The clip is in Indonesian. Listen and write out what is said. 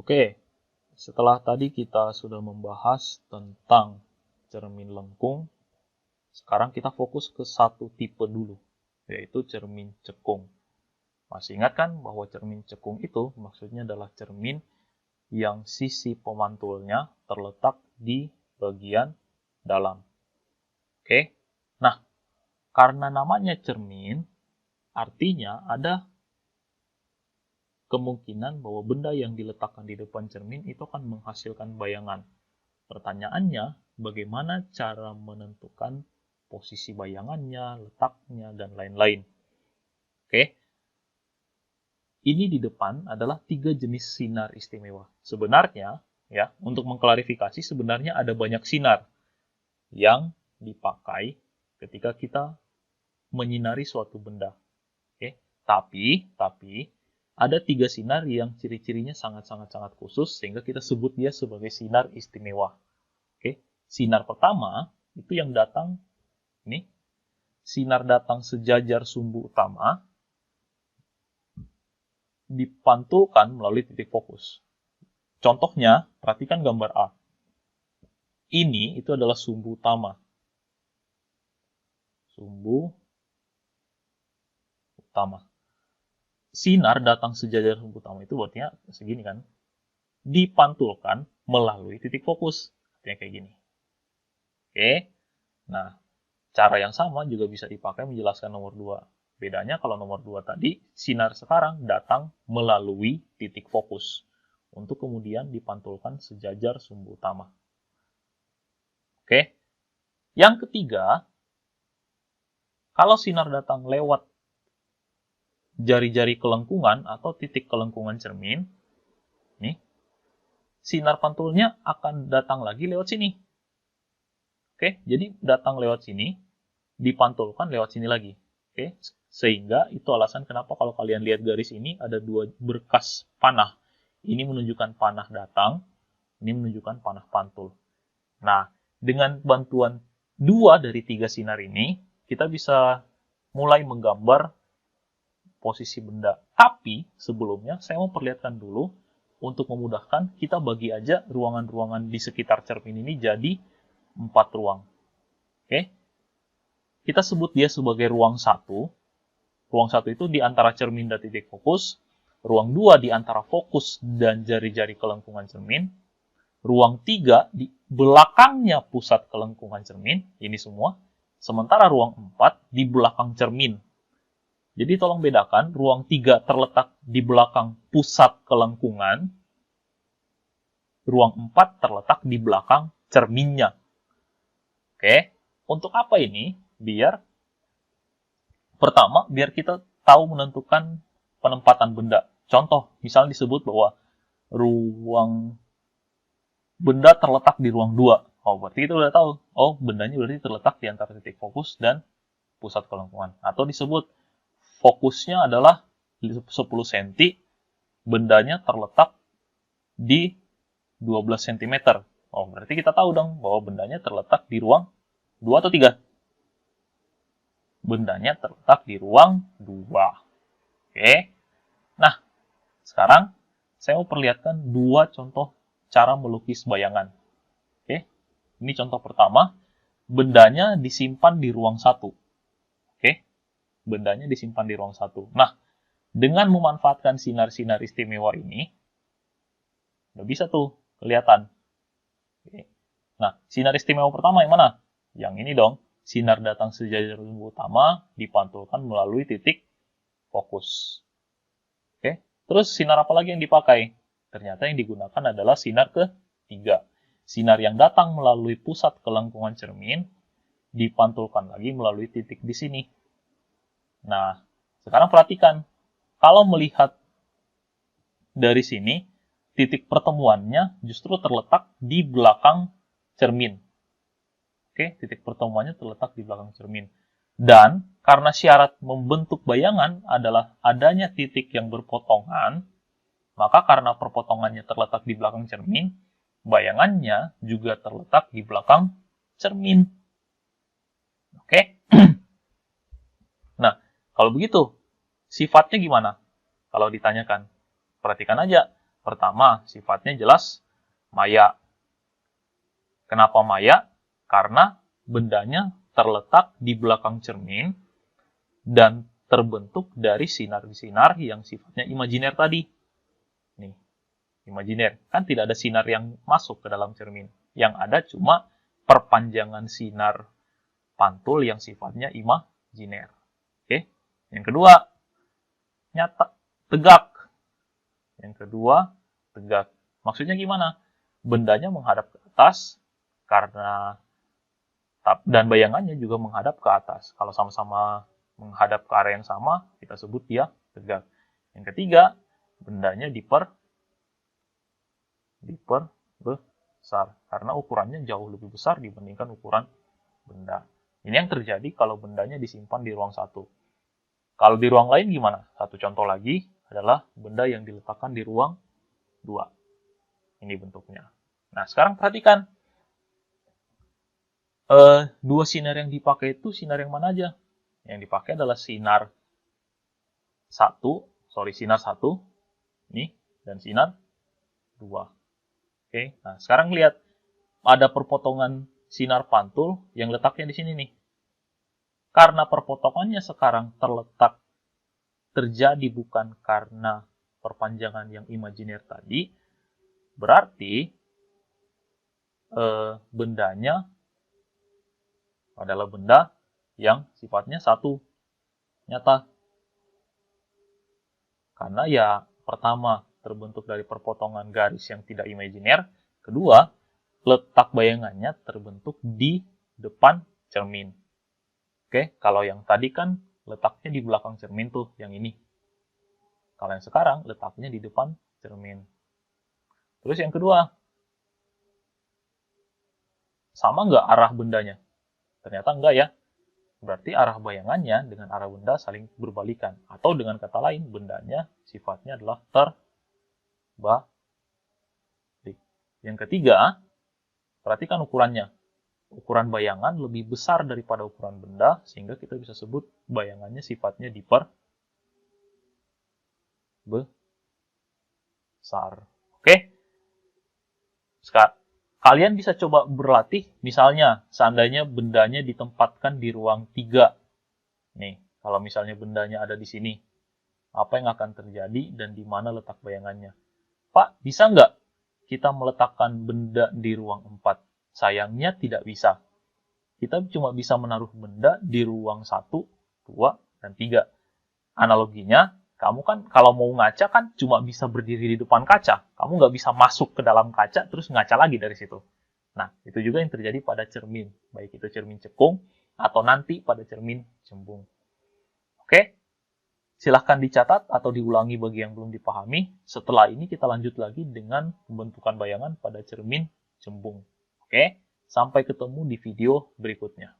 Oke, setelah tadi kita sudah membahas tentang cermin lengkung, sekarang kita fokus ke satu tipe dulu, yaitu cermin cekung. Masih ingat kan bahwa cermin cekung itu maksudnya adalah cermin yang sisi pemantulnya terletak di bagian dalam. Oke, nah karena namanya cermin, artinya ada kemungkinan bahwa benda yang diletakkan di depan cermin itu akan menghasilkan bayangan. Pertanyaannya, bagaimana cara menentukan posisi bayangannya, letaknya, dan lain-lain. Oke, ini di depan adalah 3 jenis sinar istimewa. Sebenarnya, ya, untuk mengklarifikasi, sebenarnya ada banyak sinar yang dipakai ketika kita menyinari suatu benda. Oke, tapi ada 3 sinar yang ciri-cirinya sangat khusus sehingga kita sebut dia sebagai sinar istimewa. Oke, sinar pertama itu yang datang ini, sinar datang sejajar sumbu utama dipantulkan melalui titik fokus. Contohnya, perhatikan gambar A. Ini itu adalah sumbu utama. Sumbu utama. Sinar datang sejajar sumbu utama itu artinya segini kan. Dipantulkan melalui titik fokus. Artinya kayak gini. Oke. Nah, cara yang sama juga bisa dipakai menjelaskan nomor 2. Bedanya kalau nomor 2 tadi, sinar sekarang datang melalui titik fokus. Untuk kemudian dipantulkan sejajar sumbu utama. Oke. Yang ketiga, kalau sinar datang lewat jari-jari kelengkungan atau titik kelengkungan cermin, nih, sinar pantulnya akan datang lagi lewat sini. Oke, jadi datang lewat sini, dipantulkan lewat sini lagi. Oke, sehingga itu alasan kenapa kalau kalian lihat garis ini ada 2 berkas panah. Ini menunjukkan panah datang, ini menunjukkan panah pantul. Nah, dengan bantuan 2 dari 3 sinar ini, kita bisa mulai menggambar posisi benda. Tapi sebelumnya saya mau perlihatkan dulu untuk memudahkan kita bagi aja ruangan-ruangan di sekitar cermin ini jadi 4 ruang. Oke. Kita sebut dia sebagai ruang 1. Ruang 1 itu di antara cermin dan titik fokus. Ruang 2 di antara fokus dan jari-jari kelengkungan cermin. Ruang 3 di belakangnya pusat kelengkungan cermin. Ini semua. Sementara ruang 4 di belakang cermin. Jadi tolong bedakan, ruang 3 terletak di belakang pusat kelengkungan, ruang 4 terletak di belakang cerminnya. Oke, untuk apa ini? Pertama, biar kita tahu menentukan penempatan benda. Contoh, misalnya disebut bahwa ruang benda terletak di ruang 2. Oh, berarti kita udah tahu. Oh, bendanya berarti terletak di antara titik fokus dan pusat kelengkungan. Atau disebut fokusnya adalah 10 cm, bendanya terletak di 12 cm. Oh, berarti kita tahu dong bahwa bendanya terletak di ruang 2 atau 3? Bendanya terletak di ruang 2. Oke. Nah, sekarang saya mau perlihatkan 2 contoh cara melukis bayangan. Oke. Ini contoh pertama, bendanya disimpan di ruang 1. Oke. Bendanya disimpan di ruang 1. Nah, dengan memanfaatkan sinar-sinar istimewa ini, udah bisa tuh kelihatan. Oke. Nah, sinar istimewa pertama yang mana? Yang ini dong. Sinar datang sejajar sumbu utama dipantulkan melalui titik fokus. Oke. Terus sinar apa lagi yang dipakai? Ternyata yang digunakan adalah sinar ketiga. Sinar yang datang melalui pusat kelengkungan cermin dipantulkan lagi melalui titik di sini. Nah, sekarang perhatikan. Kalau melihat dari sini, titik pertemuannya justru terletak di belakang cermin. Oke, titik pertemuannya terletak di belakang cermin. Dan karena syarat membentuk bayangan adalah adanya titik yang berpotongan, maka karena perpotongannya terletak di belakang cermin, bayangannya juga terletak di belakang cermin. Oke? Nah, kalau begitu, sifatnya gimana? Kalau ditanyakan, perhatikan aja. Pertama, sifatnya jelas maya. Kenapa maya? Karena bendanya terletak di belakang cermin dan terbentuk dari sinar-sinar yang sifatnya imajiner tadi. Nih, imajiner. Kan tidak ada sinar yang masuk ke dalam cermin. Yang ada cuma perpanjangan sinar pantul yang sifatnya imajiner. Oke. Yang kedua, nyata, tegak. Yang kedua, tegak. Maksudnya gimana? Bendanya menghadap ke atas karena dan bayangannya juga menghadap ke atas. Kalau sama-sama menghadap ke arah yang sama, kita sebut dia tegak. Yang ketiga, bendanya diperbesar karena ukurannya jauh lebih besar dibandingkan ukuran benda. Ini yang terjadi kalau bendanya disimpan di ruang satu. Kalau di ruang lain gimana? Satu contoh lagi adalah benda yang diletakkan di ruang 2. Ini bentuknya. Nah, sekarang perhatikan. Dua sinar yang dipakai itu sinar yang mana aja? Yang dipakai adalah sinar 1, ini, dan sinar 2. Oke, nah sekarang lihat. Ada perpotongan sinar pantul yang letaknya di sini nih. Karena perpotongannya sekarang terjadi bukan karena perpanjangan yang imajiner tadi, berarti bendanya adalah benda yang sifatnya satu, nyata. Karena ya pertama terbentuk dari perpotongan garis yang tidak imajiner, kedua letak bayangannya terbentuk di depan cermin. Oke, kalau yang tadi kan letaknya di belakang cermin tuh, yang ini. Kalau yang sekarang letaknya di depan cermin. Terus yang kedua, sama nggak arah bendanya? Ternyata enggak ya. Berarti arah bayangannya dengan arah benda saling berbalikan. Atau dengan kata lain, bendanya sifatnya adalah terbalik. Yang ketiga, perhatikan ukurannya. Ukuran bayangan lebih besar daripada ukuran benda, sehingga kita bisa sebut bayangannya sifatnya diperbesar. Oke? Sekarang, kalian bisa coba berlatih, misalnya, seandainya bendanya ditempatkan di ruang 3. Nih, kalau misalnya bendanya ada di sini, apa yang akan terjadi dan di mana letak bayangannya? Pak, bisa nggak kita meletakkan benda di ruang 4? Sayangnya tidak bisa. Kita cuma bisa menaruh benda di ruang 1, 2, dan 3. Analoginya, kamu kan kalau mau ngaca kan cuma bisa berdiri di depan kaca. Kamu nggak bisa masuk ke dalam kaca terus ngaca lagi dari situ. Nah, itu juga yang terjadi pada cermin. Baik itu cermin cekung atau nanti pada cermin cembung. Oke? Silahkan dicatat atau diulangi bagi yang belum dipahami. Setelah ini kita lanjut lagi dengan pembentukan bayangan pada cermin cembung. Oke? Sampai ketemu di video berikutnya.